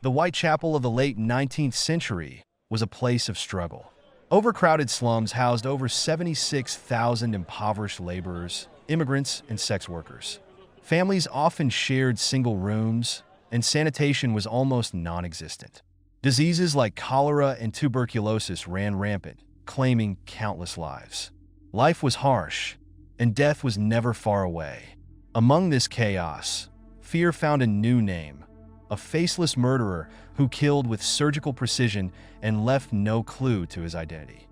The Whitechapel of the late 19th century was a place of struggle. Overcrowded slums housed over 76,000 impoverished laborers, immigrants, and sex workers. Families often shared single rooms, and sanitation was almost non-existent. Diseases like cholera and tuberculosis ran rampant, claiming countless lives. Life was harsh, and death was never far away. Among this chaos, fear found a new name: a faceless murderer who killed with surgical precision and left no clue to his identity.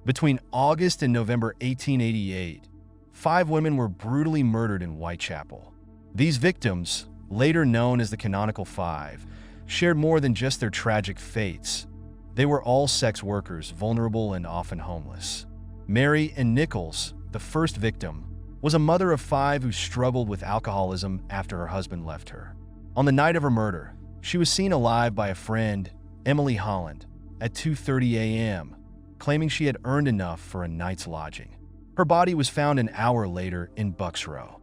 Between August and November 1888, 5 women were brutally murdered in Whitechapel. These victims, later known as the Canonical Five, shared more than just their tragic fates. They were all sex workers, vulnerable and often homeless. Mary Ann Nichols, the first victim, was a mother of 5 who struggled with alcoholism after her husband left her. On the night of her murder, she was seen alive by a friend, Emily Holland, at 2:30 a.m., claiming she had earned enough for a night's lodging. Her body was found an hour later in Bucks Row.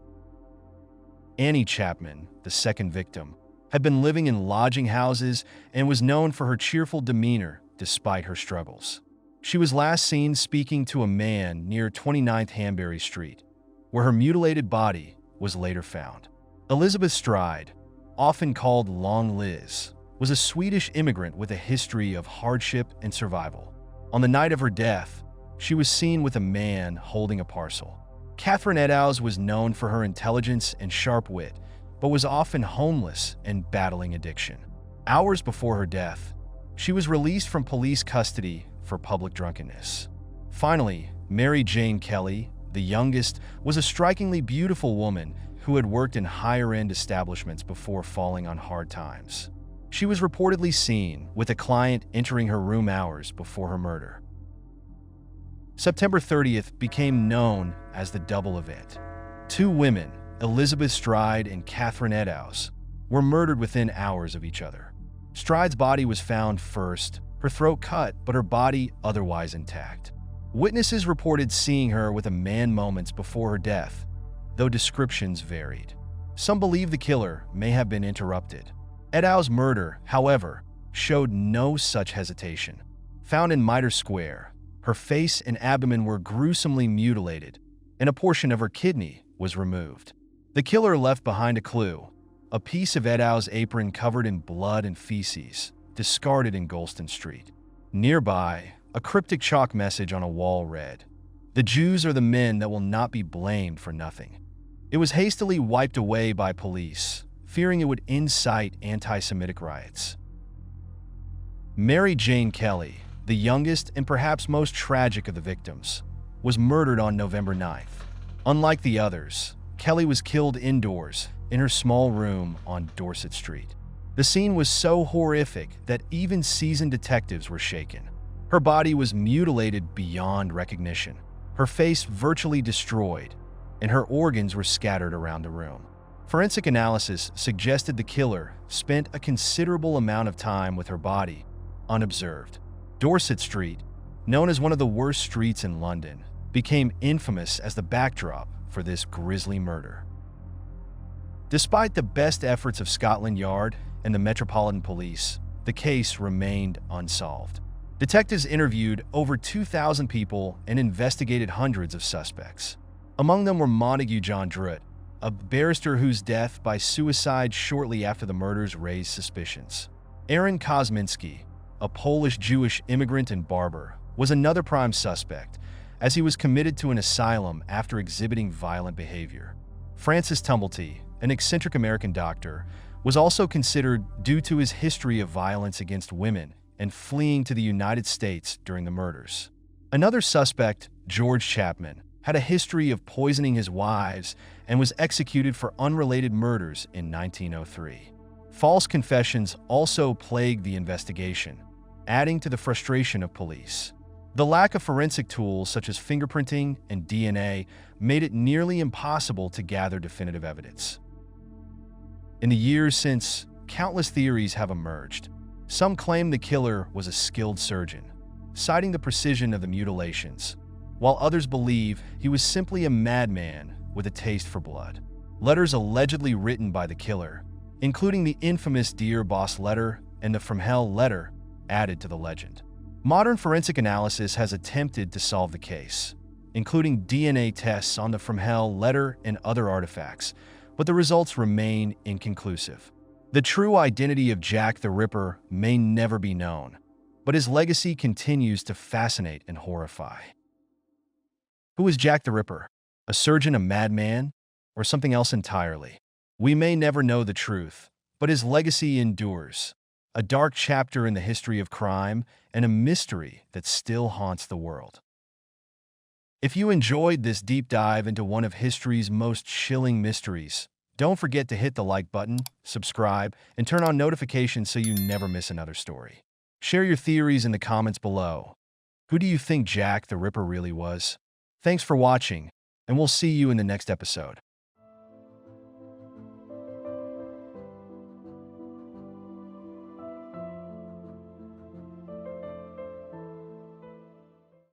Annie Chapman, the second victim, had been living in lodging houses and was known for her cheerful demeanor despite her struggles. She was last seen speaking to a man near 29th Hanbury Street, where her mutilated body was later found. Elizabeth Stride, often called Long Liz, was a Swedish immigrant with a history of hardship and survival. On the night of her death, she was seen with a man holding a parcel. Catherine Eddowes was known for her intelligence and sharp wit, but was often homeless and battling addiction. Hours before her death, she was released from police custody for public drunkenness. Finally, Mary Jane Kelly, the youngest, was a strikingly beautiful woman who had worked in higher-end establishments before falling on hard times. She was reportedly seen with a client entering her room hours before her murder. September 30th became known as the double event. 2 women, Elizabeth Stride and Catherine Eddowes, were murdered within hours of each other. Stride's body was found first, her throat cut, but her body otherwise intact. Witnesses reported seeing her with a man moments before her death, though descriptions varied. Some believe the killer may have been interrupted. Eddowes' murder, however, showed no such hesitation. Found in Mitre Square, her face and abdomen were gruesomely mutilated, and a portion of her kidney was removed. The killer left behind a clue, a piece of Eddowes' apron covered in blood and feces, discarded in Golston Street. Nearby, a cryptic chalk message on a wall read, "The Jews are the men that will not be blamed for nothing." It was hastily wiped away by police, fearing it would incite anti-Semitic riots. Mary Jane Kelly, the youngest and perhaps most tragic of the victims, was murdered on November 9th. Unlike the others, Kelly was killed indoors in her small room on Dorset Street. The scene was so horrific that even seasoned detectives were shaken. Her body was mutilated beyond recognition, her face virtually destroyed, and her organs were scattered around the room. Forensic analysis suggested the killer spent a considerable amount of time with her body unobserved. Dorset Street, known as one of the worst streets in London, became infamous as the backdrop for this grisly murder. Despite the best efforts of Scotland Yard and the Metropolitan Police, the case remained unsolved. Detectives interviewed over 2,000 people and investigated hundreds of suspects. Among them were Montague John Druitt, a barrister whose death by suicide shortly after the murders raised suspicions. Aaron Kosminski, a Polish-Jewish immigrant and barber, was another prime suspect, as he was committed to an asylum after exhibiting violent behavior. Francis Tumblety, an eccentric American doctor, was also considered due to his history of violence against women and fleeing to the United States during the murders. Another suspect, George Chapman, had a history of poisoning his wives and was executed for unrelated murders in 1903. False confessions also plagued the investigation, adding to the frustration of police. The lack of forensic tools such as fingerprinting and DNA made it nearly impossible to gather definitive evidence. In the years since, countless theories have emerged. Some claim the killer was a skilled surgeon, citing the precision of the mutilations, while others believe he was simply a madman with a taste for blood. Letters allegedly written by the killer, including the infamous Dear Boss letter and the From Hell letter added to the legend. Modern forensic analysis has attempted to solve the case, including DNA tests on the From Hell letter and other artifacts, but the results remain inconclusive. The true identity of Jack the Ripper may never be known, but his legacy continues to fascinate and horrify. Who is Jack the Ripper? A surgeon, a madman, or something else entirely? We may never know the truth, but his legacy endures, a dark chapter in the history of crime and a mystery that still haunts the world. If you enjoyed this deep dive into one of history's most chilling mysteries, don't forget to hit the like button, subscribe, and turn on notifications so you never miss another story. Share your theories in the comments below. Who do you think Jack the Ripper really was? Thanks for watching, and we'll see you in the next episode.